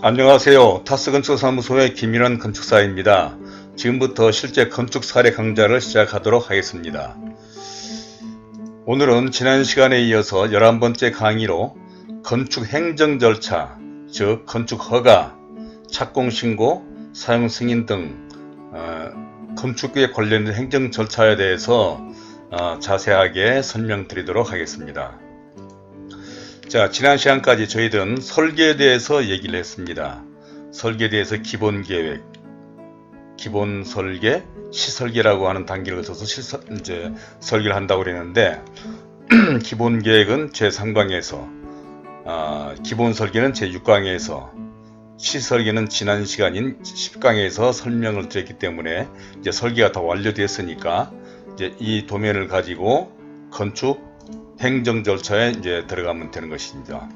안녕하세요. 타스건축사무소의 김일환 건축사입니다. 지금부터 실제 건축 사례 강좌를 시작하도록 하겠습니다. 오늘은 지난 시간에 이어서 11번째 강의로 건축 행정 절차, 즉 건축 허가, 착공 신고, 사용 승인 등 건축에 관련된 행정 절차에 대해서 자세하게 설명드리도록 하겠습니다. 자, 지난 시간까지 저희들은 설계에 대해서 얘기를 했습니다. 설계에 대해서 기본 계획, 기본 설계, 시설계라고 하는 단계를 거쳐서 이제 설계를 한다고 그랬는데, 기본 계획은 제3강에서, 기본 설계는 제6강에서, 시설계는 지난 시간인 10강에서 설명을 드렸기 때문에 이제 설계가 다 완료됐으니까 이제 이 도면을 가지고 건축 행정 절차에 이제 들어가면 되는 것입니다.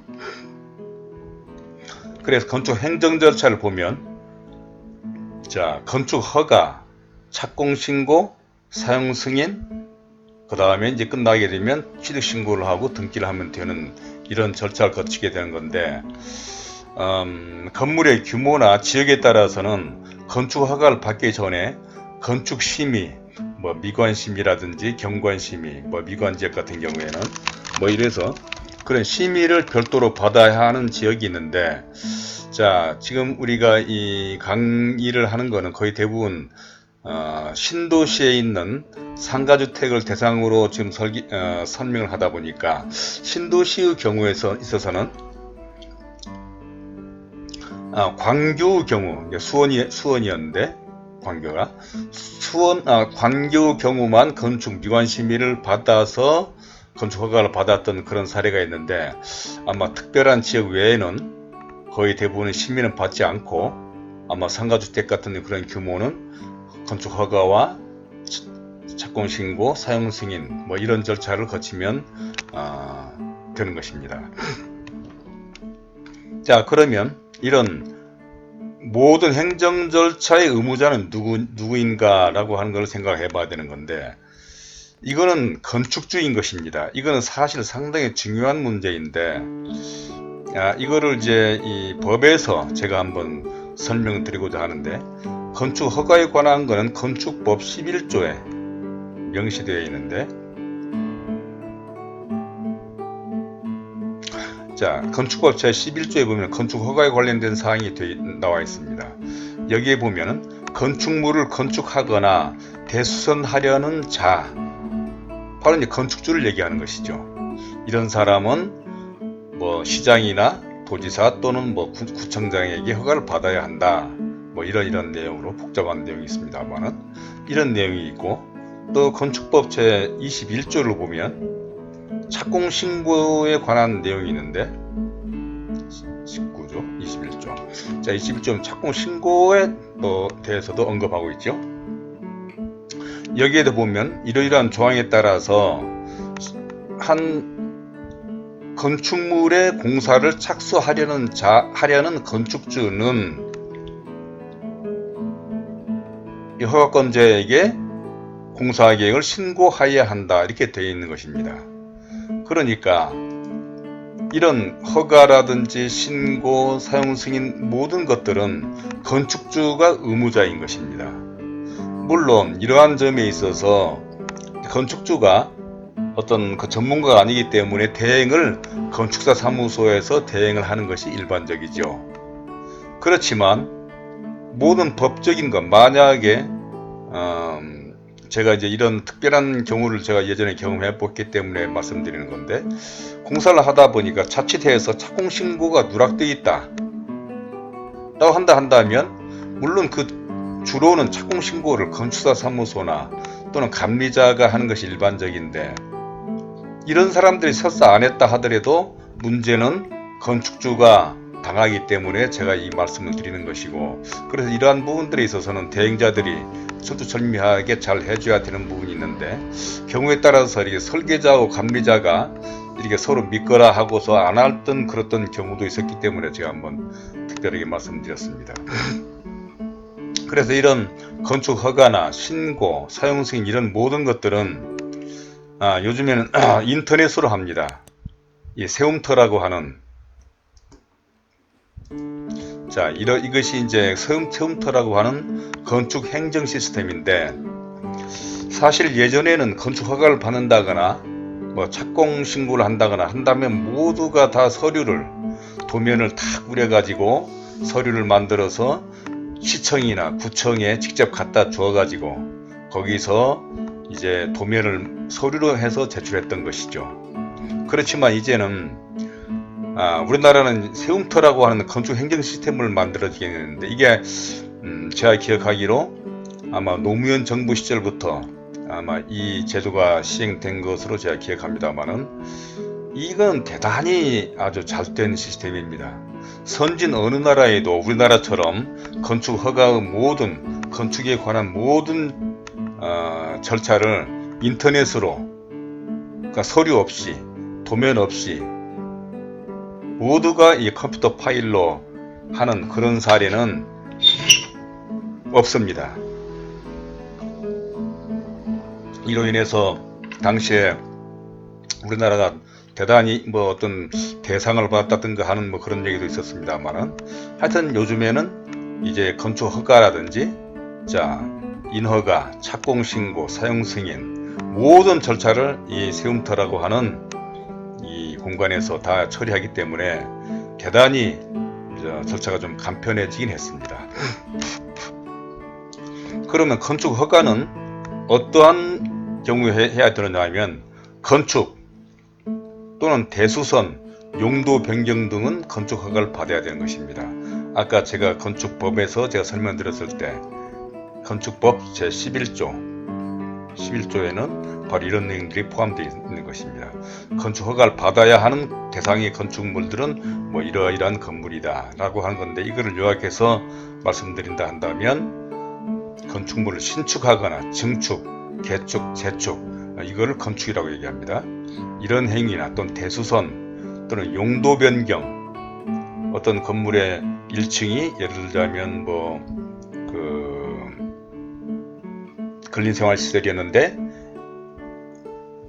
그래서 건축 행정 절차를 보면, 자, 건축 허가, 착공 신고, 사용 승인, 그 다음에 이제 끝나게 되면 취득 신고를 하고 등기를 하면 되는 이런 절차를 거치게 되는 건데, 건물의 규모나 지역에 따라서는 건축 허가를 받기 전에 건축 심의, 미관심의라든지 경관심의, 미관지역 같은 경우에는 이래서 그런 심의를 별도로 받아야 하는 지역이 있는데, 자, 지금 우리가 이 강의를 하는 거는 거의 대부분 신도시에 있는 상가주택을 대상으로 지금 설명을 하다 보니까 신도시의 경우에 있어서는 광교의 경우, 수원이었는데 광교가 광교 경우만 건축 미관 심의를 받아서 건축 허가를 받았던 그런 사례가 있는데, 아마 특별한 지역 외에는 거의 대부분의 심의는 받지 않고 아마 상가주택 같은 그런 규모는 건축 허가와 착공 신고, 사용 승인 이런 절차를 거치면 되는 것입니다. 자, 그러면 이런 모든 행정 절차의 의무자는 누구인가라고 하는 걸 생각해 봐야 되는 건데, 이거는 건축주인 것입니다. 이거는 사실 상당히 중요한 문제인데, 이거를 이제 이 법에서 제가 한번 설명드리고자 하는데, 건축 허가에 관한 거는 건축법 11조에 명시되어 있는데, 자, 건축법 제11조에 보면 건축 허가에 관련된 사항이 나와 있습니다. 여기에 보면 건축물을 건축하거나 대수선하려는 자, 바로 이제 건축주를 얘기하는 것이죠. 이런 사람은 시장이나 도지사 또는 구청장에게 허가를 받아야 한다. 이런 내용으로 복잡한 내용이 있습니다만은 이런 내용이 있고, 또 건축법 제21조를 보면 착공 신고에 관한 내용이 있는데 19조, 21조. 자, 21조는 착공 신고에 대해서도 언급하고 있죠. 여기에도 보면 이러이러한 조항에 따라서 한 건축물의 공사를 착수하려는 건축주는 이 허가권자에게 공사 계획을 신고해야 한다, 이렇게 되어 있는 것입니다. 그러니까 이런 허가라든지 신고, 사용 승인 모든 것들은 건축주가 의무자인 것입니다. 물론 이러한 점에 있어서 건축주가 어떤 전문가가 아니기 때문에 대행을 건축사 사무소에서 대행을 하는 것이 일반적이죠. 그렇지만 모든 법적인 것, 만약에 제가 이제 이런 특별한 경우를 제가 예전에 경험해 봤기 때문에 말씀드리는 건데, 공사를 하다 보니까 자칫해서 착공 신고가 누락되어 있다 한다면, 물론 주로는 착공 신고를 건축사 사무소나 또는 감리자가 하는 것이 일반적인데, 이런 사람들이 설사 안 했다 하더라도 문제는 건축주가 당하기 때문에 제가 이 말씀을 드리는 것이고, 그래서 이러한 부분들에 있어서는 대행자들이 철두철미하게 잘 해줘야 되는 부분이 있는데, 경우에 따라서 이렇게 설계자하고 감리자가 이렇게 서로 믿거라 하고서 안 했던 그랬던 경우도 있었기 때문에 제가 한번 특별하게 말씀드렸습니다. 그래서 이런 건축 허가나 신고, 사용 승인 이런 모든 것들은 요즘에는 인터넷으로 합니다. 이 세움터라고 하는, 자, 이것이 이제 세움터라고 하는 건축 행정 시스템인데, 사실 예전에는 건축 허가를 받는다거나 뭐 착공 신고를 한다면 모두가 다 서류를, 도면을 탁 우려가지고 서류를 만들어서 시청이나 구청에 직접 갖다 주어가지고 거기서 이제 도면을 서류로 해서 제출했던 것이죠. 그렇지만 이제는 우리나라는 세움터라고 하는 건축 행정 시스템을 만들어지게 했는데, 이게 제가 기억하기로 아마 노무현 정부 시절부터 아마 이 제도가 시행된 것으로 제가 기억합니다만은, 이건 대단히 아주 잘된 시스템입니다. 선진 어느 나라에도 우리나라처럼 건축 허가의 모든, 건축에 관한 모든 절차를 인터넷으로, 그러니까 서류 없이, 도면 없이 모두가 이 컴퓨터 파일로 하는 그런 사례는 없습니다. 이로 인해서 당시에 우리나라가 대단히 뭐 어떤 대상을 받았다든가 하는 뭐 그런 얘기도 있었습니다만은, 하여튼 요즘에는 이제 건축 허가라든지 인허가, 착공신고, 사용승인 모든 절차를 이 세움터라고 하는 이 공간에서 다 처리하기 때문에 대단히 절차가 좀 간편해지긴 했습니다. 그러면 건축 허가는 어떠한 경우에 해야 되느냐 하면, 건축 또는 대수선, 용도 변경 등은 건축 허가를 받아야 되는 것입니다. 아까 제가 건축법에서 제가 설명드렸을 때 건축법 제11조에는 바로 이런 내용들이 포함되어 있는 것입니다. 건축 허가를 받아야 하는 대상의 건축물들은 뭐 이러이러한 건물이다 라고 하는 건데, 이거를 요약해서 말씀드린다 한다면, 건축물을 신축하거나 증축, 개축, 재축, 이거를 건축이라고 얘기합니다. 이런 행위나 또는 대수선 또는 용도 변경, 어떤 건물의 1층이 예를 들자면 근린생활시설이었는데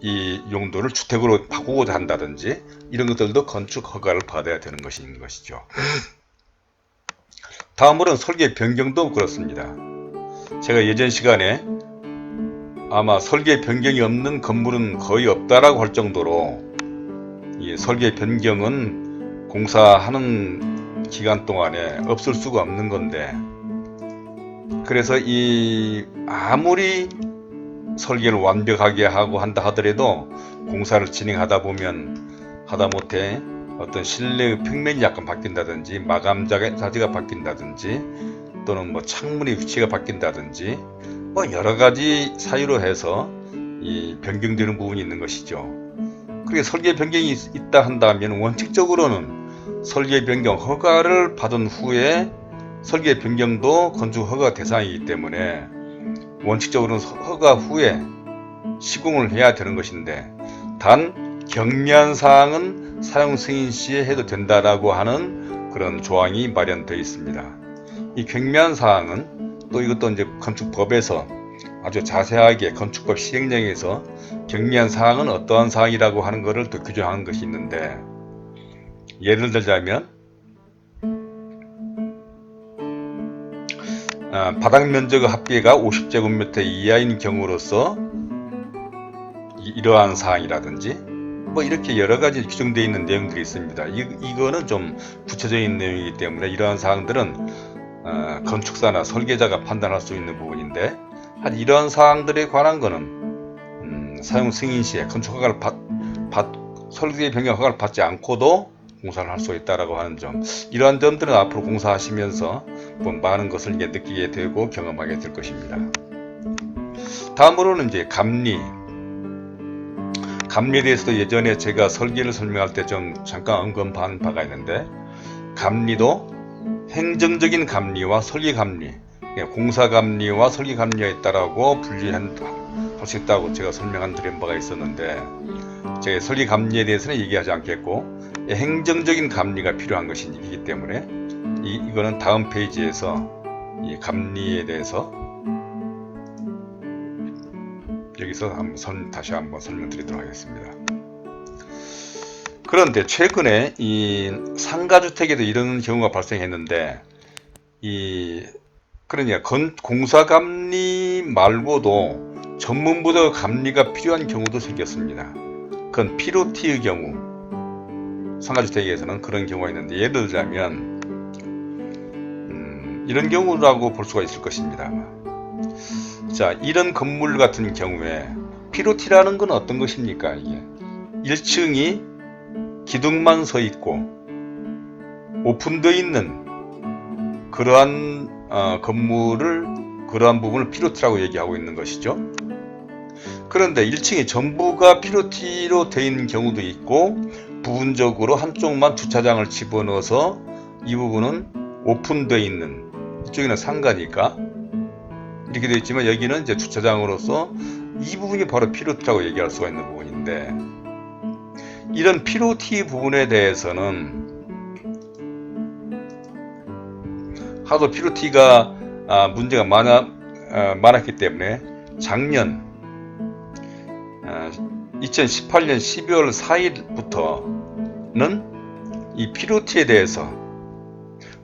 이 용도를 주택으로 바꾸고자 한다든지, 이런 것들도 건축 허가를 받아야 되는 것인 것이죠. 다음으로는 설계 변경도 그렇습니다. 제가 예전 시간에 아마 설계 변경이 없는 건물은 거의 없다라고 할 정도로, 이 설계 변경은 공사하는 기간 동안에 없을 수가 없는 건데, 그래서 아무리 설계를 완벽하게 하고 한다 하더라도 공사를 진행하다 보면 하다못해 어떤 실내의 평면이 약간 바뀐다든지, 마감 자재가 바뀐다든지, 또는 뭐 창문의 위치가 바뀐다든지, 뭐 여러 가지 사유로 해서 이 변경되는 부분이 있는 것이죠. 그리고 설계 변경이 있다 한다면 원칙적으로는 설계 변경 허가를 받은 후에 설계 변경도 건축 허가 대상이기 때문에 원칙적으로는 허가 후에 시공을 해야 되는 것인데, 단 경미한 사항은 사용 승인 시에 해도 된다라고 하는 그런 조항이 마련되어 있습니다. 이 경미한 사항은 또 이것도 이제 건축법에서 아주 자세하게 건축법 시행령에서 경미한 사항은 어떠한 사항이라고 하는 것을 또 규정하는 것이 있는데, 예를 들자면 바닥 면적 합계가 50제곱미터 이하인 경우로서 이러한 사항이라든지, 뭐 이렇게 여러 가지 규정되어 있는 내용들이 있습니다. 이거는 좀 구체적인 내용이기 때문에 이러한 사항들은 건축사나 설계자가 판단할 수 있는 부분인데, 이러한 사항들에 관한 거는 사용 승인 시에 건축 허가를 설계 변경 허가를 받지 않고도 공사를 할 수 있다라고 하는 점, 이러한 점들은 앞으로 공사하시면서 많은 것을 이제 느끼게 되고 경험하게 될 것입니다. 다음으로는 이제 감리에 대해서도 예전에 제가 설계를 설명할 때 좀 잠깐 언급한 바가 있는데, 감리도 행정적인 감리와 설계 감리, 공사 감리와 설계 감리가 있다라고 분리할 수 있다고 제가 설명한 드린 바가 있었는데, 제가 설계 감리에 대해서는 얘기하지 않겠고, 행정적인 감리가 필요한 것이기 때문에 이거는 다음 페이지에서 이 감리에 대해서 여기서 다시 한번 설명드리도록 하겠습니다. 그런데 최근에 이 상가주택에도 이런 경우가 발생했는데, 그러냐, 공사감리 말고도 전문부도 감리가 필요한 경우도 생겼습니다. 그건 피로티의 경우, 상가주택에서는 그런 경우가 있는데, 예를 들자면 이런 경우라고 볼 수가 있을 것입니다. 자, 이런 건물 같은 경우에 피로티라는 건 어떤 것입니까? 이게 1층이 기둥만 서 있고 오픈되어 있는 그러한 그러한 부분을 피로티라고 얘기하고 있는 것이죠. 그런데 1층이 전부가 피로티로 되어 있는 경우도 있고, 부분적으로 한쪽만 주차장을 집어넣어서 이 부분은 오픈되어 있는, 이쪽에는 상가니까 이렇게 되어 있지만 여기는 이제 주차장으로서 이 부분이 바로 피로티라고 얘기할 수가 있는 부분인데, 이런 피로티 부분에 대해서는 하도 피로티가 문제가 많았기 때문에 작년 2018년 12월 4일부터는 이 피로티에 대해서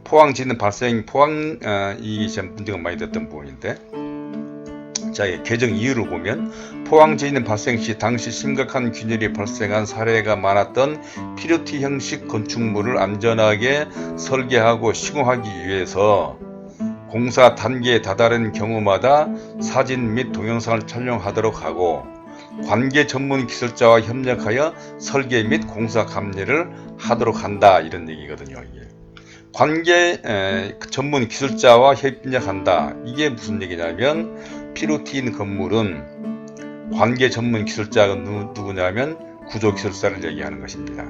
포항 지진 발생, 이 문제가 많이 됐던 부분인데, 자, 개정 이유를 보면 포항 지진 발생 시 당시 심각한 균열이 발생한 사례가 많았던 피로티 형식 건축물을 안전하게 설계하고 시공하기 위해서 공사 단계에 다다른 경우마다 사진 및 동영상을 촬영하도록 하고, 관계 전문 기술자와 협력하여 설계 및 공사 감리를 하도록 한다, 이런 얘기거든요. 이게 관계 전문 기술자와 협력한다. 이게 무슨 얘기냐면, 피로티인 건물은 관계 전문 기술자가 누구냐면 구조기술사를 얘기하는 것입니다.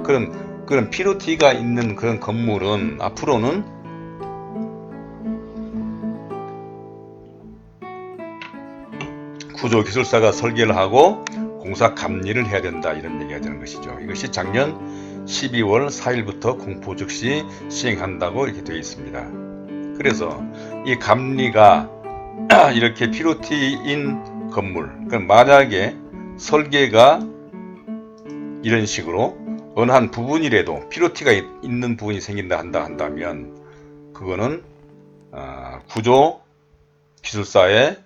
그런 피로티가 있는 그런 건물은 앞으로는 구조기술사가 설계를 하고 공사 감리를 해야 된다, 이런 얘기가 되는 것이죠. 이것이 작년 12월 4일부터 공포 즉시 시행한다고 이렇게 되어 있습니다. 그래서 이 감리가 이렇게 피로티인 건물, 만약에 설계가 이런 식으로 어느 한 부분이라도 피로티가 있는 부분이 생긴다 한다면 그거는 구조 기술사의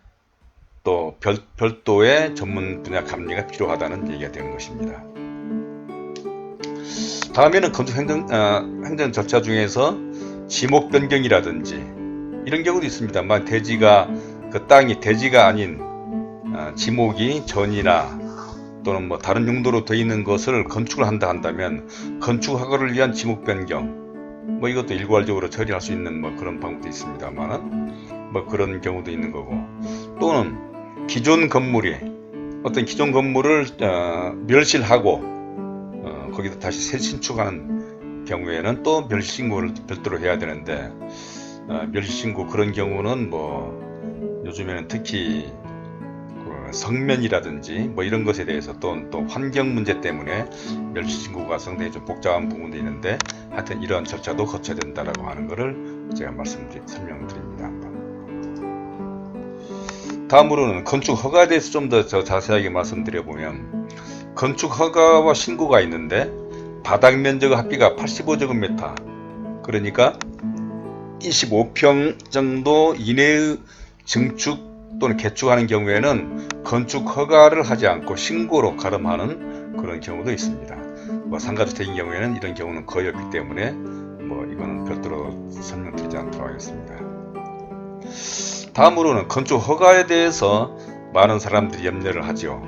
또 별도의 전문 분야 감리가 필요하다는 얘기가 되는 것입니다. 다음에는 건축 행정 절차 중에서 지목 변경이라든지 이런 경우도 있습니다만, 그 땅이 대지가 아닌 지목이 전이나 또는 뭐 다른 용도로 되어 있는 것을 건축을 한다면 건축 허가를 위한 지목 변경, 뭐 이것도 일괄적으로 처리할 수 있는 뭐 그런 방법도 있습니다만, 뭐 그런 경우도 있는 거고, 또는 기존 건물을 멸실하고 거기다 다시 새 신축하는 경우에는 또 멸실신고를 별도로 해야 되는데, 멸실신고 그런 경우는 뭐 요즘에는 특히 성면이라든지 뭐 이런 것에 대해서 또 환경 문제 때문에 멸실신고가 상당히 좀 복잡한 부분도 있는데, 하여튼 이러한 절차도 거쳐야 된다라고 하는 것을 제가 설명드립니다. 다음으로는 건축 허가에 대해서 좀 더 자세하게 말씀드려보면, 건축 허가와 신고가 있는데 바닥 면적 합계가 85제곱미터, 그러니까 25평 정도 이내의 증축 또는 개축하는 경우에는 건축 허가를 하지 않고 신고로 가름하는 그런 경우도 있습니다. 뭐 상가주택인 경우에는 이런 경우는 거의 없기 때문에 뭐 이거는 별도로 설명드리지 않도록 하겠습니다. 다음으로는 건축 허가에 대해서 많은 사람들이 염려를 하죠.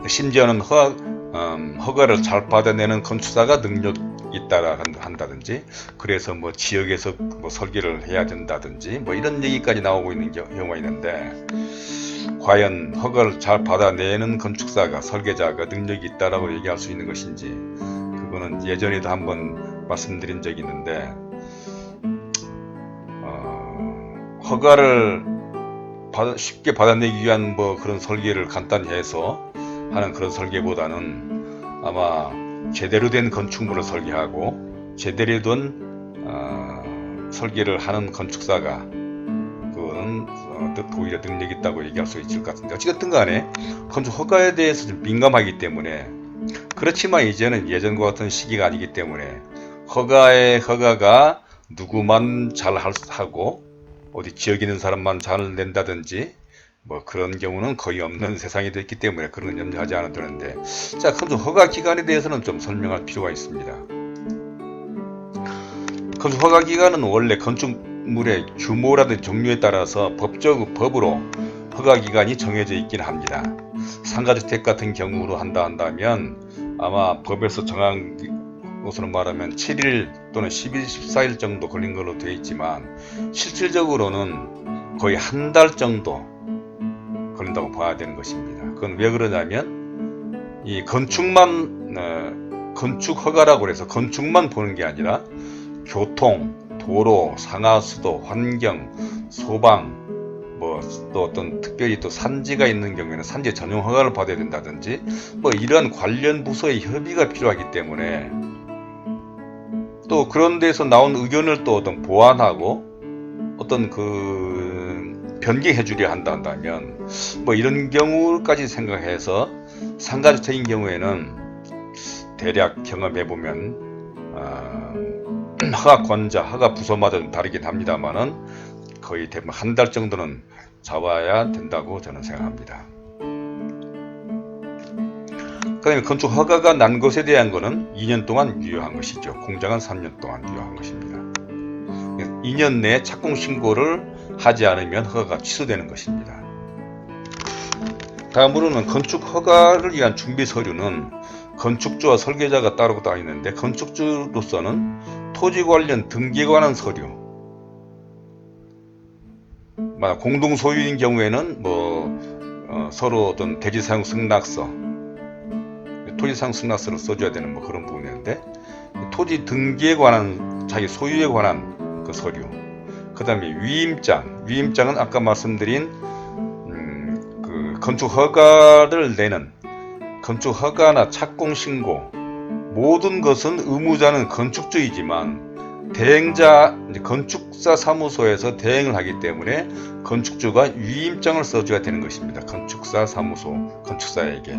심지어는 허가를 잘 받아내는 건축사가 능력이 있다라 한다든지, 그래서 뭐 지역에서 뭐 설계를 해야 된다든지 뭐 이런 얘기까지 나오고 있는 경우가 있는데, 과연 허가를 잘 받아내는 건축사가, 설계자가 능력이 있다라고 얘기할 수 있는 것인지, 그거는 예전에도 한번 말씀드린 적이 있는데, 허가를 쉽게 받아내기 위한 뭐 그런 설계를 간단히 해서 하는 그런 설계보다는 아마 제대로 된 건축물을 설계하고 제대로 된 설계를 하는 건축사가 그거는 오히려 능력이 있다고 얘기할 수 있을 것 같은데, 어찌됐든 간에 건축 허가에 대해서 좀 민감하기 때문에, 그렇지만 이제는 예전과 같은 시기가 아니기 때문에 허가가 누구만 잘 하고 어디 지역에 있는 사람만 잘 낸다든지 뭐 그런 경우는 거의 없는 세상이 됐기 때문에 그런 건 염려하지 않아도 되는데, 자, 건축 허가 기간에 대해서는 좀 설명할 필요가 있습니다. 건축 허가 기간은 원래 건축물의 규모라든지 종류에 따라서 법으로 허가 기간이 정해져 있긴 합니다. 상가주택 같은 경우로 한다면 아마 법에서 정한 것으로 말하면 7일 또는 10일, 14일 정도 걸린 걸로 되어 있지만 실질적으로는 거의 한 달 정도 걸린다고 봐야 되는 것입니다. 그건 왜 그러냐면 이 건축 허가라고 해서 건축만 보는 게 아니라 교통, 도로, 상하수도, 환경, 소방, 또 어떤 특별히 또 산지가 있는 경우에는 산지 전용 허가를 받아야 된다든지 이런 관련 부서의 협의가 필요하기 때문에, 또 그런 데서 나온 의견을 또 어떤 보완하고 어떤 변경해 주려 한다면 이런 경우까지 생각해서 상가주택인 경우에는 대략 경험해 보면 허가권자, 허가 부서마다 좀 다르긴 합니다만은 거의 대부분 한 달 정도는 잡아야 된다고 저는 생각합니다. 그 다음에 건축 허가가 난 것에 대한 거는 2년 동안 유효한 것이죠. 공장은 3년 동안 유효한 것입니다. 2년 내에 착공 신고를 하지 않으면 허가가 취소되는 것입니다. 다음으로는 건축 허가를 위한 준비 서류는 건축주와 설계자가 따로 있는데, 건축주로서는 토지 관련 등기에 관한 서류, 공동 소유인 경우에는 서로 어떤 대지 사용 승낙서, 토지 사용 승낙서를 써줘야 되는 그런 부분인데, 토지 등기에 관한 자기 소유에 관한 그 서류, 그 다음에 위임장은 아까 말씀드린 그 건축 허가를 내는 건축 허가나 착공 신고, 모든 것은 의무자는 건축주이지만 대행자 건축사 사무소에서 대행을 하기 때문에 건축주가 위임장을 써줘야 되는 것입니다. 건축사 사무소 건축사에게.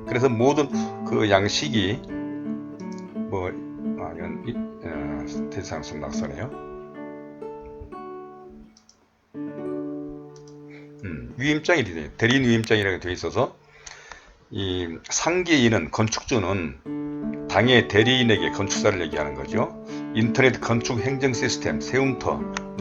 그래서 모든 그 양식이 대상승 낙서네요. 위임장이 대리인 위임장이라고 되어 있어서 이 상계인은 건축주는 당해 대리인에게 건축사를 얘기하는 거죠. 인터넷 건축 행정 시스템 세움터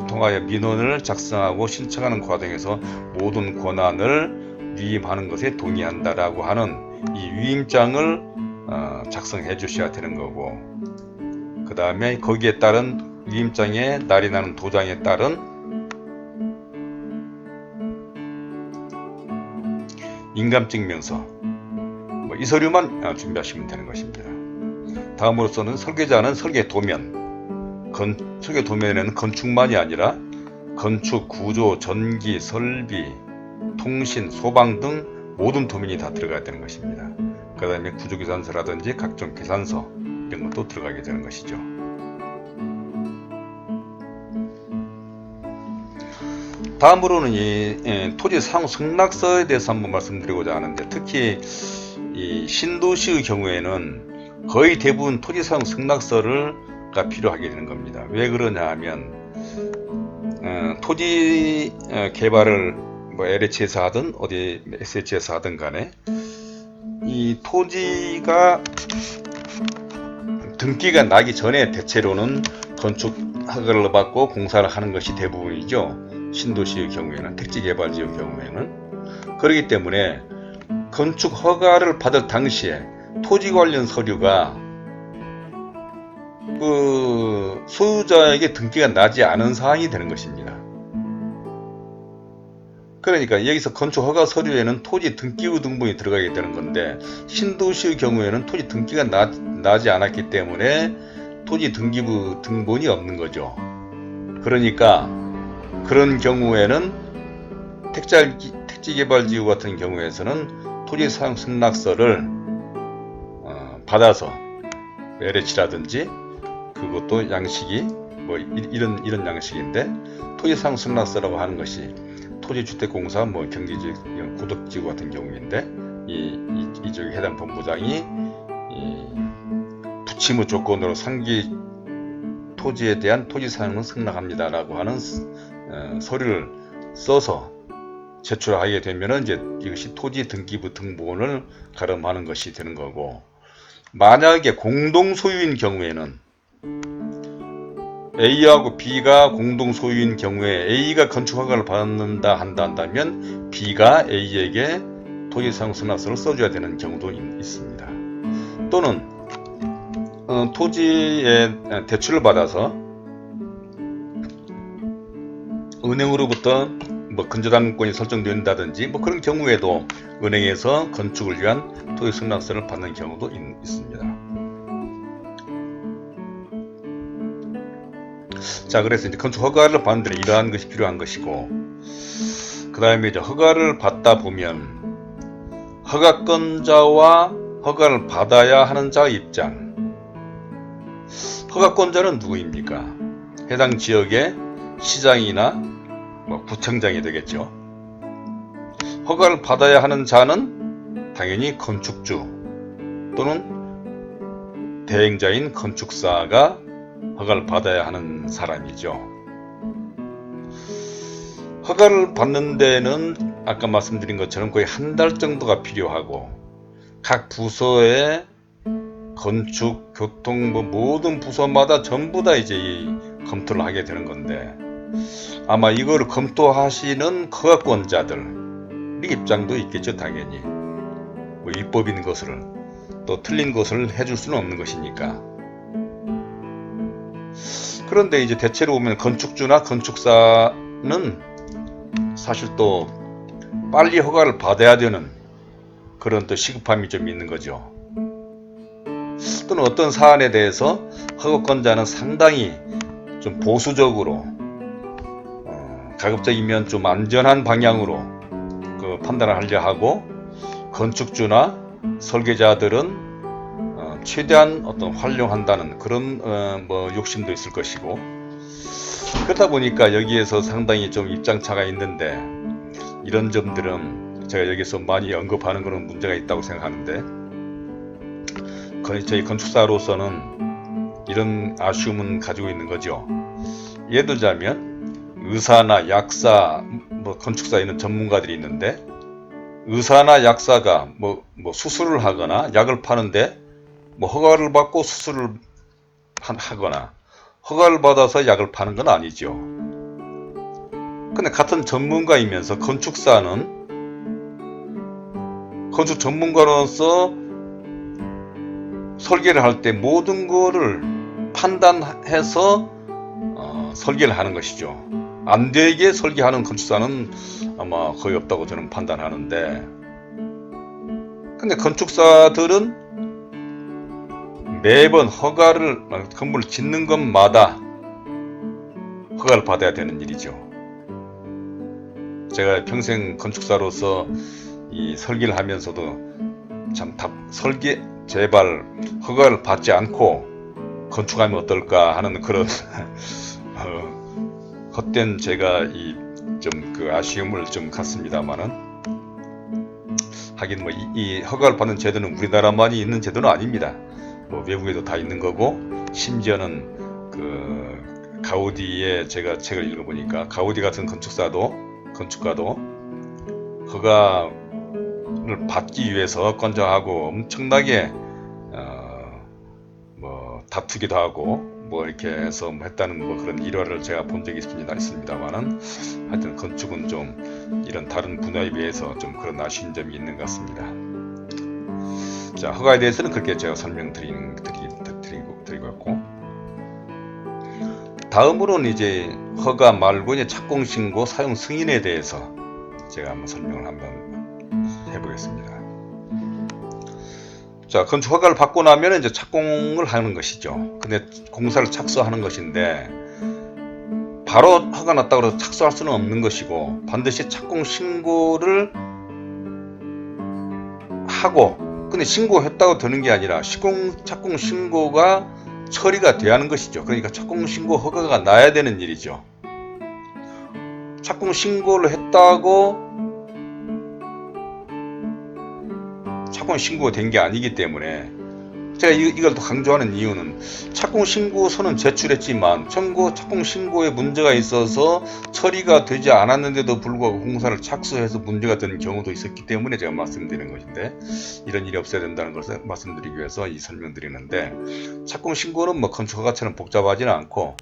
통하여 민원을 작성하고 신청하는 과정에서 모든 권한을 위임하는 것에 동의한다라고 하는 이 위임장을 작성해 주셔야 되는 거고, 그 다음에 거기에 따른 위임장에 날인하는 도장에 따른 인감증명서, 이 서류만 준비하시면 되는 것입니다. 다음으로서는 설계자는 설계 도면, 설계 도면에는 건축만이 아니라 건축, 구조, 전기, 설비, 통신, 소방 등 모든 도면이 다 들어가야 되는 것입니다. 그 다음에 구조계산서라든지 각종 계산서 이런 것도 들어가게 되는 것이죠. 다음으로는 이 토지 사용 승낙서에 대해서 한번 말씀드리고자 하는데, 특히 이 신도시의 경우에는 거의 대부분 토지 사용 승낙서가 필요하게 되는 겁니다. 왜 그러냐 하면 토지 개발을 LH에서 하든 어디 SH에서 하든 간에 이 토지가 등기가 나기 전에 대체로는 건축 허가를 받고 공사를 하는 것이 대부분이죠. 신도시의 경우에는, 택지개발지의 경우에는. 그렇기 때문에 건축 허가를 받을 당시에 토지 관련 서류가 그 소유자에게 등기가 나지 않은 사항이 되는 것입니다. 그러니까 여기서 건축 허가 서류에는 토지 등기부 등본이 들어가게 되는 건데, 신도시의 경우에는 토지 등기가 나지 않았기 때문에 토지 등기부 등본이 없는 거죠. 그러니까 그런 경우에는 택지개발지구 같은 경우에서는 토지 사용 승낙서를 받아서 LH라든지, 그것도 양식이 이런 양식인데, 토지 사용 승낙서라고 하는 것이 토지주택공사 경기지역 구덕지구 같은 경우인데, 이쪽에 해당 본부장이 이 부침의 조건으로 상기 토지에 대한 토지 사용은 승낙합니다 라고 하는 서류를 써서 제출하게 되면은 이제 이것이 토지 등기부 등본을 가름하는 것이 되는 거고, 만약에 공동 소유인 경우에는 A하고 B가 공동 소유인 경우에 A가 건축 허가를 받는다 한다면 B가 A에게 토지 사용 승낙서를 써줘야 되는 경우도 있습니다. 또는 토지에 대출을 받아서 은행으로부터 뭐 근저당권이 설정된다든지 뭐 그런 경우에도 은행에서 건축을 위한 토지 승낙서를 받는 경우도 있습니다. 자, 그래서 이제 건축 허가를 받는 데는 이러한 것이 필요한 것이고, 그 다음에 이제 허가를 받다 보면 허가권자와 허가를 받아야 하는 자의 입장. 허가권자는 누구입니까? 해당 지역의 시장이나 뭐 구청장이 되겠죠. 허가를 받아야 하는 자는 당연히 건축주 또는 대행자인 건축사가 허가를 받아야 하는 사람이죠. 허가를 받는 데는 아까 말씀드린 것처럼 거의 한 달 정도가 필요하고, 각 부서의 건축, 교통, 뭐 모든 부서마다 전부 다 이제 이 검토를 하게 되는 건데, 아마 이거를 검토하시는 허가권자들 입장도 있겠죠, 당연히. 뭐 위법인 것을 또 틀린 것을 해줄 수는 없는 것이니까. 그런데 이제 대체로 보면 건축주나 건축사는 사실 또 빨리 허가를 받아야 되는 그런 또 시급함이 좀 있는 거죠. 또는 어떤 사안에 대해서 허가권자는 상당히 좀 보수적으로 가급적이면 좀 안전한 방향으로 그 판단을 하려 하고, 건축주나 설계자들은 최대한 어떤 활용한다는 그런 뭐 욕심도 있을 것이고, 그러다 보니까 여기에서 상당히 좀 입장차가 있는데, 이런 점들은 제가 여기서 많이 언급하는 그런 문제가 있다고 생각하는데, 저희 건축사로서는 이런 아쉬움은 가지고 있는 거죠. 예를 들자면 의사나 약사, 뭐 건축사에 있는 전문가들이 있는데, 의사나 약사가 뭐 수술을 하거나 약을 파는데 뭐 허가를 받고 수술을 하거나 허가를 받아서 약을 파는 건 아니죠. 근데 같은 전문가이면서 건축사는 건축 전문가로서 설계를 할 때 모든 거를 판단해서 설계를 하는 것이죠. 안 되게 설계하는 건축사는 아마 거의 없다고 저는 판단하는데, 근데 건축사들은 매번 건물을 짓는 것마다 허가를 받아야 되는 일이죠. 제가 평생 건축사로서 이 설계를 하면서도 참 제발 허가를 받지 않고 건축하면 어떨까 하는 그런 헛된 제가 좀 그 아쉬움을 좀 갖습니다만은, 하긴 뭐 이 허가를 받는 제도는 우리나라만이 있는 제도는 아닙니다. 뭐 외국에도 다 있는 거고, 심지어는 그 가우디의 제가 책을 읽어보니까 가우디 같은 건축가도 허가를 받기 위해서 건축하고 엄청나게 뭐 다투기도 하고 뭐 이렇게 해서 했다는 뭐 그런 일화를 제가 본 적이 있습니다만은, 하여튼 건축은 좀 이런 다른 분야에 비해서 좀 그런 아쉬운 점이 있는 것 같습니다. 자, 허가에 대해서는 그렇게 제가 설명드리고 있고, 다음으로는 이제 허가 말고 이제 착공신고 사용 승인에 대해서 제가 한번 설명을 한번 해보겠습니다. 자, 건축 허가를 받고 나면 이제 착공을 하는 것이죠. 근데 공사를 착수하는 것인데, 바로 허가 났다고 해서 착수할 수는 없는 것이고, 반드시 착공 신고를 하고, 근데 신고했다고 되는 게 아니라 착공 신고가 처리가 돼야 하는 것이죠. 그러니까 착공 신고 허가가 나야 되는 일이죠. 착공 신고를 했다고 착공 신고가 된 게 아니기 때문에 제가 이걸 또 강조하는 이유는 착공신고서는 제출했지만 착공신고에 문제가 있어서 처리가 되지 않았는데도 불구하고 공사를 착수해서 문제가 되는 경우도 있었기 때문에 제가 말씀드리는 것인데, 이런 일이 없어야 된다는 것을 말씀드리기 위해서 이 설명드리는데, 착공신고는 뭐 건축허가처럼 복잡하지는 않고,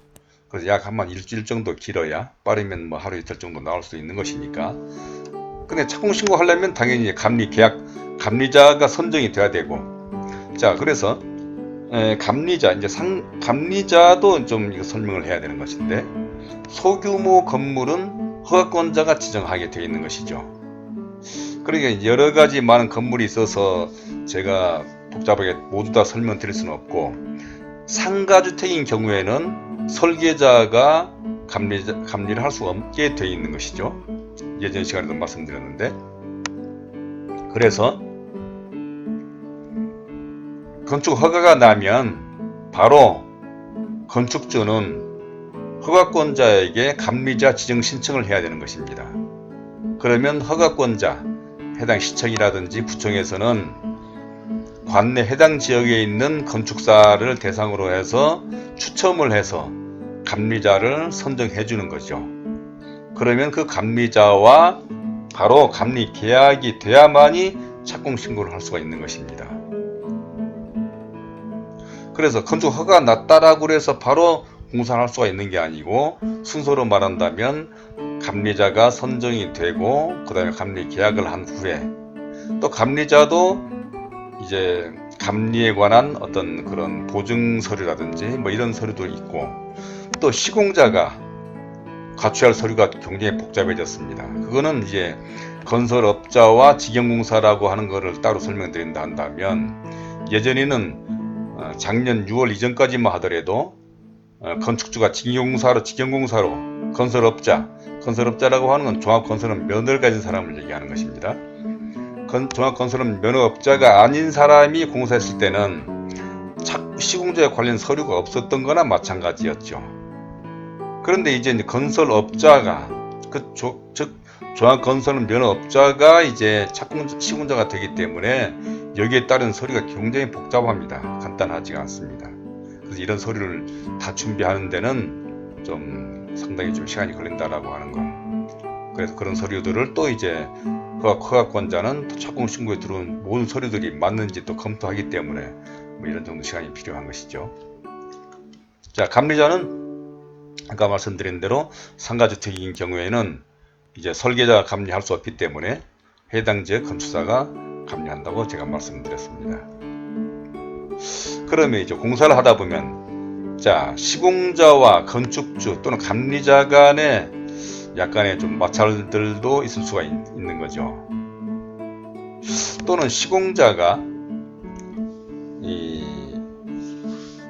그래서 약 한 일주일 정도 길어야, 빠르면 뭐 하루 이틀 정도 나올 수 있는 것이니까. 근데 착공신고 하려면 당연히 감리자가 선정이 돼야 되고, 자, 그래서 감리자, 이제 감리자도 좀 이거 설명을 해야 되는 것인데, 소규모 건물은 허가권자가 지정하게 되어 있는 것이죠. 그러니까 여러 가지 많은 건물이 있어서 제가 복잡하게 모두 다 설명드릴 수는 없고, 상가주택인 경우에는 설계자가 감리를 할 수 없게 되어 있는 것이죠. 예전 시간에도 말씀드렸는데, 그래서 건축 허가가 나면 바로 건축주는 허가권자에게 감리자 지정 신청을 해야 되는 것입니다. 그러면 허가권자, 해당 시청이라든지 구청에서는 관내 해당 지역에 있는 건축사를 대상으로 해서 추첨을 해서 감리자를 선정해 주는 거죠. 그러면 그 감리자와 바로 감리 계약이 돼야만이 착공신고를 할 수가 있는 것입니다. 그래서 건축 허가가 났다라고 해서 바로 공사를 할 수가 있는 게 아니고, 순서로 말한다면 감리자가 선정이 되고, 그 다음에 감리 계약을 한 후에, 또 감리자도 이제 감리에 관한 어떤 그런 보증 서류라든지 뭐 이런 서류도 있고, 또 시공자가 갖춰야 할 서류가 굉장히 복잡해졌습니다. 그거는 이제 건설업자와 직영공사라고 하는 거를 따로 설명드린다 한다면, 예전에는 작년 6월 이전까지만 하더라도 건축주가 직영공사로 건설업자라고 하는 건 종합건설은 면허를 가진 사람을 얘기하는 것입니다. 종합건설은 면허업자가 아닌 사람이 공사했을 때는 시공자에 관련 서류가 없었던 거나 마찬가지였죠. 그런데 이제 건설업자가, 즉 종합건설은 면허업자가 이제 시공자가 되기 때문에 여기에 따른 서류가 굉장히 복잡합니다. 간단하지가 않습니다. 그래서 이런 서류를 다 준비하는 데는 좀 상당히 좀 시간이 걸린다라고 하는 거. 그래서 그런 서류들을 또 이제 허가권자는 착공신고에 들어온 모든 서류들이 맞는지 또 검토하기 때문에 뭐 이런 정도 시간이 필요한 것이죠. 자, 감리자는 아까 말씀드린 대로 상가주택인 경우에는 이제 설계자가 감리할 수 없기 때문에 해당 지역 건축사가 감리한다고 제가 말씀드렸습니다. 그러면 이제 공사를 하다 보면, 자, 시공자와 건축주 또는 감리자 간에 약간의 좀 마찰들도 있을 수가 있는 거죠. 또는 시공자가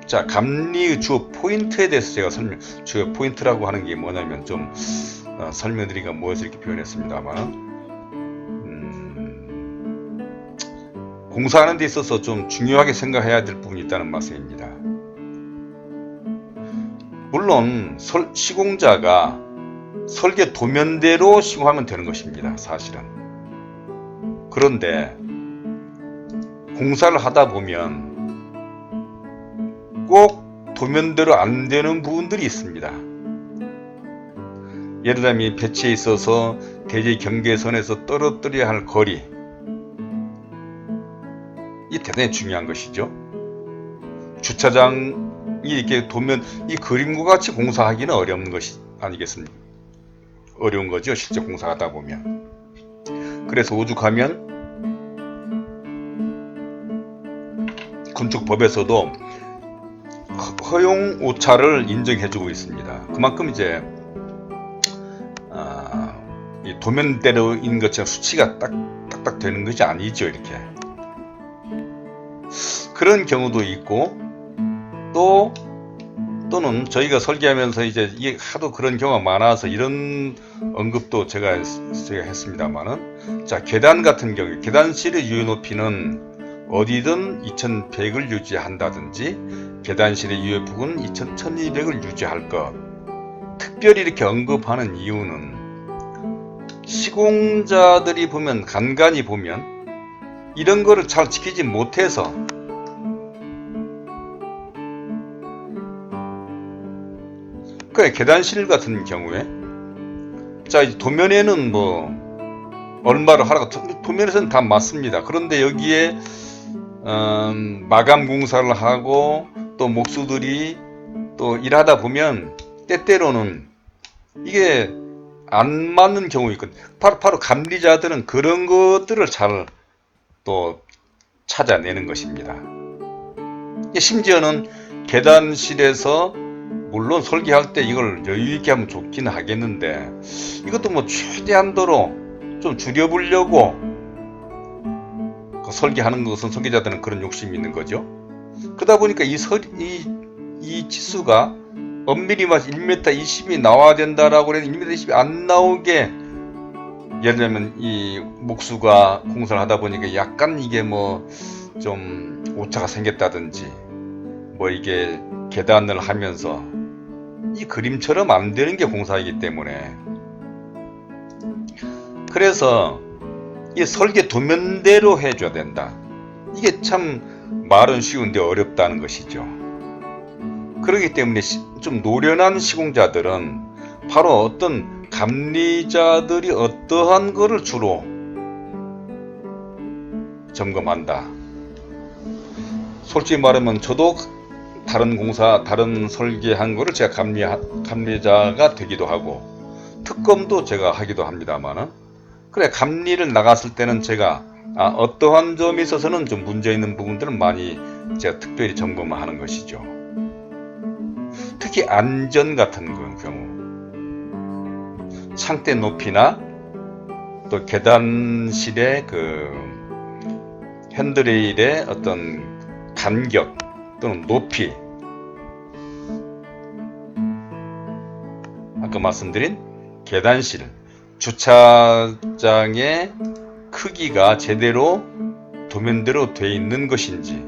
자, 감리의 주요 포인트에 대해서 제가 주요 포인트라고 하는 게 뭐냐면 좀 설명드리기가 뭐해서 이렇게 표현했습니다만, 공사하는 데 있어서 좀 중요하게 생각해야 될 부분이 있다는 말씀입니다. 물론 시공자가 설계 도면대로 시공하면 되는 것입니다. 사실은. 그런데 공사를 하다 보면 꼭 도면대로 안 되는 부분들이 있습니다. 예를 들면 배치에 있어서 대지 경계선에서 떨어뜨려야 할 거리, 이 대단히 중요한 것이죠. 주차장이 이렇게 이 그림과 같이 공사하기는 어려운 것이 아니겠습니까? 어려운 거죠, 실제 공사하다 보면. 그래서 오죽하면 건축법에서도 허용 오차를 인정해주고 있습니다. 그만큼 이제 이 도면대로인 것처럼 수치가 딱딱 되는 것이 아니죠, 이렇게. 그런 경우도 있고, 또는 저희가 설계하면서 이제 이게 하도 그런 경우가 많아서 이런 언급도 제가 했습니다만은, 자, 계단 같은 경우, 계단실의 유효 높이는 어디든 2100을 유지한다든지, 계단실의 유효 폭은 1200을 유지할 것. 특별히 이렇게 언급하는 이유는, 시공자들이 간간히 보면 이런 거를 잘 지키지 못해서 그래, 계단실 같은 경우에 자, 이제 도면에는 뭐 얼마를 하라고 도면에서는 다 맞습니다. 그런데 여기에 마감 공사를 하고 또 목수들이 또 일하다 보면 때때로는 이게 안 맞는 경우 있거든요. 바로 감리자들은 그런 것들을 잘 또 찾아내는 것입니다. 심지어는 계단실에서 물론 설계할 때 이걸 여유있게 하면 좋긴 하겠는데 이것도 뭐 최대한도로 좀 줄여보려고 설계하는 것은 설계자들은 그런 욕심이 있는 거죠. 그러다 보니까 이 치수가 엄밀히 말해서 1m 20이 나와야 된다라고 해도 1m 20이 안 나오게, 예를 들면 이 목수가 공사를 하다 보니까 약간 이게 뭐 좀 오차가 생겼다든지 뭐 이게 계단을 하면서 이 그림처럼 안 되는 게 공사이기 때문에, 그래서 이 설계 도면대로 해줘야 된다. 이게 참 말은 쉬운데 어렵다는 것이죠. 그렇기 때문에 좀 노련한 시공자들은 바로 어떤 감리자들이 어떠한 거를 주로 점검한다. 솔직히 말하면 저도 다른 설계한 거를 제가 감리자가 되기도 하고 특검도 제가 하기도 합니다만은, 그래 감리를 나갔을 때는 제가 어떠한 점에 있어서는 좀 문제 있는 부분들은 많이 제가 특별히 점검을 하는 것이죠. 특히 안전 같은 경우, 창대 높이나 또 계단실의 그 핸드레일의 어떤 간격 또는 높이, 아까 말씀드린 계단실, 주차장의 크기가 제대로 도면대로 되어 있는 것인지,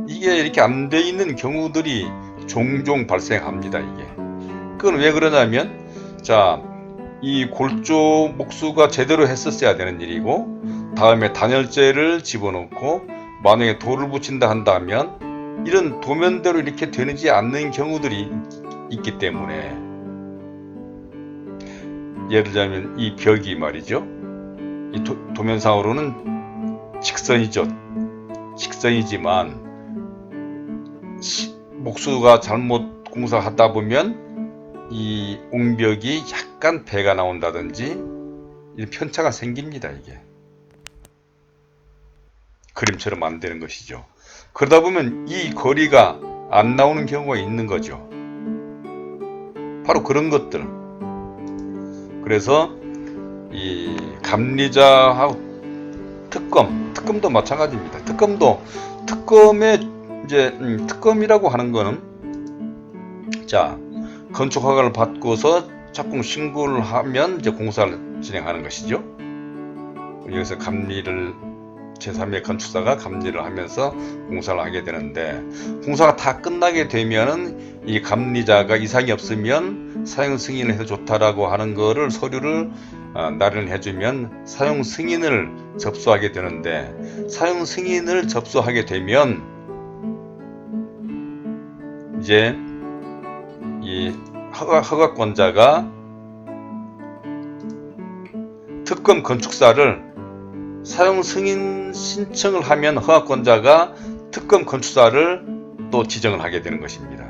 이게 이렇게 안 되어 있는 경우들이 종종 발생합니다. 이게 그건 왜 그러냐면, 자, 이 골조 목수가 제대로 했었어야 되는 일이고 다음에 단열재를 집어넣고 만약에 돌을 붙인다 한다면 이런 도면대로 이렇게 되지 않는 경우들이 있기 때문에, 예를 들자면 이 벽이 말이죠, 이 도면상으로는 직선이지만 목수가 잘못 공사하다 보면 이 옹벽이 약간 배가 나온다든지 이런 편차가 생깁니다. 이게 그림처럼 안 되는 것이죠. 그러다 보면 이 거리가 안 나오는 경우가 있는 거죠. 바로 그런 것들. 그래서 이 감리자하고 특검도 마찬가지입니다. 특검이라고 하는 거는, 자, 건축 허가를 받고서 착공 신고를 하면 이제 공사를 진행하는 것이죠. 여기서 제3의 건축사가 감리를 하면서 공사를 하게 되는데, 공사가 다 끝나게 되면은 이 감리자가 이상이 없으면 사용 승인을 해서 좋다라고 하는 거를 서류를 나련해 주면 사용 승인을 접수하게 되는데, 사용 승인을 접수하게 되면 이제 이 허가권자가 특검 건축사를 사용 승인 신청을 하면 허가권자가 특검 건축사를 또 지정을 하게 되는 것입니다.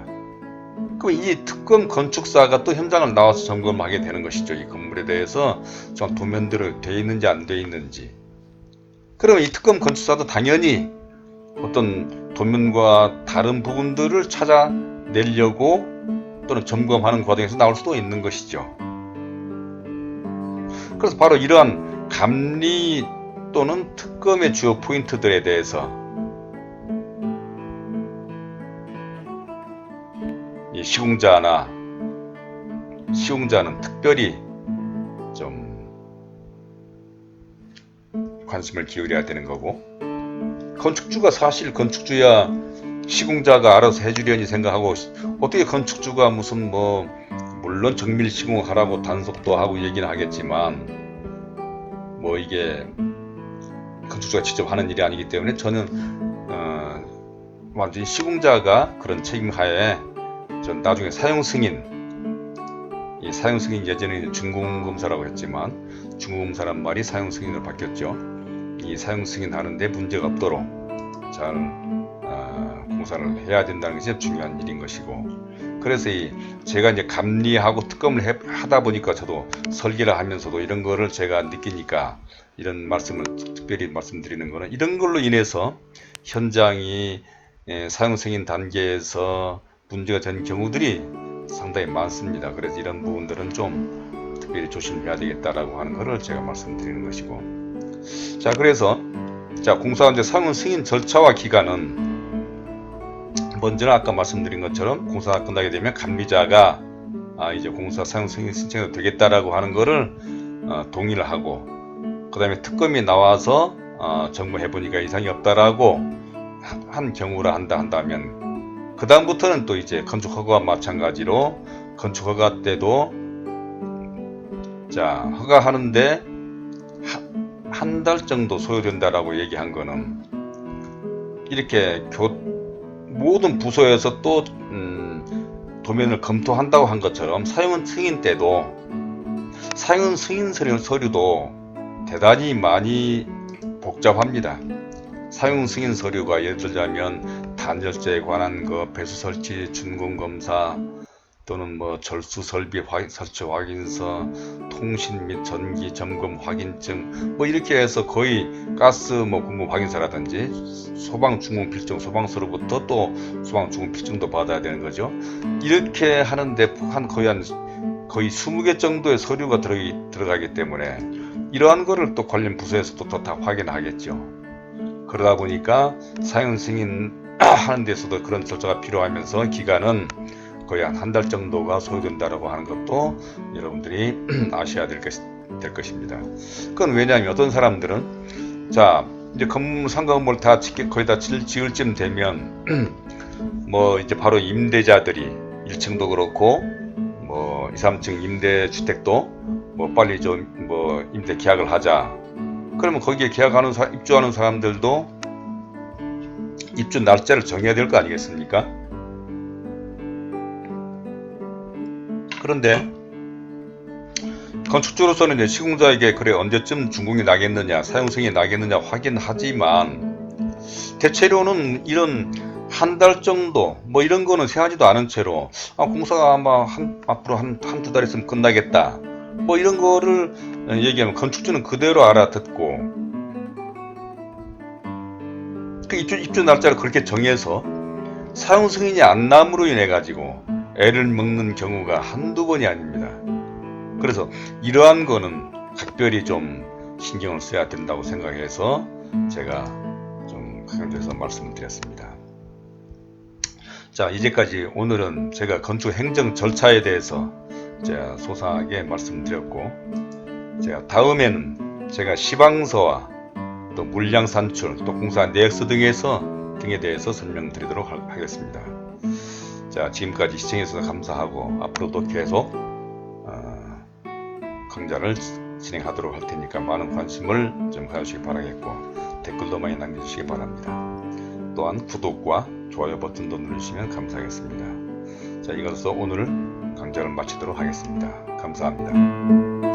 그럼 이 특검 건축사가 또 현장을 나와서 점검하게 되는 것이죠. 이 건물에 대해서 좀 도면대로 되어 있는지 안 되어 있는지. 그러면 이 특검 건축사도 당연히 어떤 도면과 다른 부분들을 찾아내려고 또는 점검하는 과정에서 나올 수도 있는 것이죠. 그래서 바로 이러한 감리 또는 특검의 주요 포인트들에 대해서 이 시공자는 특별히 좀 관심을 기울여야 되는 거고, 건축주야 시공자가 알아서 해주려니 생각하고, 어떻게 건축주가 무슨 물론 정밀 시공하라고 단속도 하고 얘기는 하겠지만 이게 건축주가 직접 하는 일이 아니기 때문에 저는 완전히 시공자가 그런 책임하에 전 나중에 사용 승인, 이 사용 승인 예전에 준공검사라고 했지만 준공검사란 말이 사용 승인으로 바뀌었죠. 이 사용 승인 하는데 문제가 없도록 잘 공사를 해야 된다는 것이 중요한 일인 것이고, 그래서 제가 이제 감리하고 특검을 하다 보니까 저도 설계를 하면서도 이런 거를 제가 느끼니까 이런 말씀을 특별히 말씀드리는 거는, 이런 걸로 인해서 현장이 사용 승인 단계에서 문제가 된 경우들이 상당히 많습니다. 그래서 이런 부분들은 좀 특별히 조심해야 되겠다라고 하는 것을 제가 말씀드리는 것이고, 자, 그래서 공사 이제 사용 승인 절차와 기간은 먼저는 아까 말씀드린 것처럼 공사가 끝나게 되면 감리자가 이제 공사 사용 승인 신청해도 되겠다라고 하는 거를 동의를 하고, 그 다음에 특검이 나와서 점검해 보니까 이상이 없다라고 한 경우라 한다면, 그 다음부터는 또 이제 건축 허가와 마찬가지로 건축 허가 때도 허가하는데 한 달 정도 소요된다라고 얘기한 거는, 이렇게 모든 부서에서 또 도면을 검토한다고 한 것처럼 사용 승인 때도 사용 승인 서류도 대단히 많이 복잡합니다. 사용 승인 서류가 예를 들자면 단열재에 관한 거, 배수 설치 준공검사, 또는 뭐 절수 설비 설치 확인서, 통신 및 전기 점검 확인증, 뭐 이렇게 해서 거의 가스 공급 확인서라든지 소방 준공 필증, 소방서로부터 또 소방 준공 필증도 받아야 되는 거죠. 이렇게 하는데 거의 20개 정도의 서류가 들어가기 때문에 이러한 거를 또 관련 부서에서도 또 다 확인하겠죠. 그러다 보니까 사용 승인 하는 데서도 그런 절차가 필요하면서 기간은 거의 한 달 정도가 소요된다라고 하는 것도 여러분들이 아셔야 될 것입니다. 그건 왜냐하면 어떤 사람들은 이제 상가건물 거의 다 지을 쯤 되면 뭐 이제 바로 임대자들이 1층도 그렇고 뭐 2, 3층 임대주택도 뭐 빨리 좀 임대 계약을 하자. 그러면 거기에 입주하는 사람들도 입주 날짜를 정해야 될 거 아니겠습니까? 그런데 건축주로서는 이제 시공자에게 그래 언제쯤 준공이 나겠느냐, 사용 승인이 나겠느냐 확인하지만, 대체로는 이런 한 달 정도 이런 거는 생각하지도 않은 채로 공사가 아마 앞으로 한두 달 있으면 끝나겠다 이런 거를 얘기하면 건축주는 그대로 알아듣고 그 입주 날짜를 그렇게 정해서 사용 승인이 안 남으로 인해 가지고 애를 먹는 경우가 한두 번이 아닙니다. 그래서 이러한 거는 각별히 좀 신경을 써야 된다고 생각해서 제가 좀 강조해서 말씀을 드렸습니다. 이제까지 오늘은 제가 건축 행정 절차에 대해서 제가 소상하게 말씀드렸고, 제가 다음에는 제가 시방서와 또 물량 산출, 또 공사 내역서 등에 대해서 설명드리도록 하겠습니다. 지금까지 시청해주셔서 감사하고, 앞으로도 계속 강좌를 진행하도록 할 테니까 많은 관심을 좀 가주시기 바라겠고, 댓글도 많이 남겨주시기 바랍니다. 또한 구독과 좋아요 버튼도 누르시면 감사하겠습니다. 이것으로 오늘 강좌를 마치도록 하겠습니다. 감사합니다.